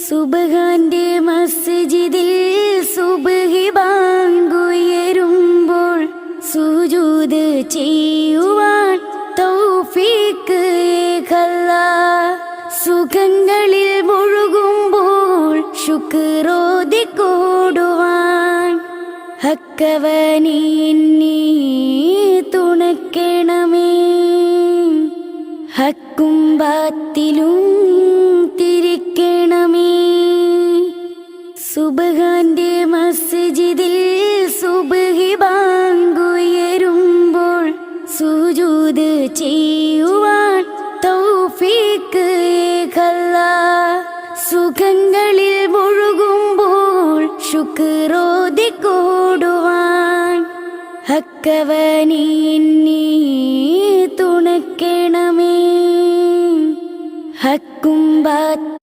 സുബ്ഹാന്റെ മസ്ജിദിൽ സുബ്ഹി ബാങ്കുയരുമ്പോൾ സുജൂദ് ചെയ്യുവാൻ തൗഫീക്ക് ഏകല്ലാഹ്. സുഖങ്ങളിൽ മുഴുകുമ്പോൾ ശുക്രോതി കൂടുവാൻ ഹക്കവനീ നീ തുണയ്ക്കണമേ. ഹക്കും ബാത്തിലും തിരിക്കണമേ. സുബ്ഹാന്റെ മസ്ജിദിൽ സുബ്ഹി ബാങ്കുയരുമ്പോൾ സുജൂദ് ചെയ്യുവാൻ തൗഫീക്ക് ഏകല്ലാഹ്. സുഖങ്ങളിൽ മുഴുകുമ്പോൾ ശുക്രോതി കൂടുവാൻ ഹക്കവനീ നീ തുണയ്ക്കണമേ. ഹക്കും ബാത്തിലും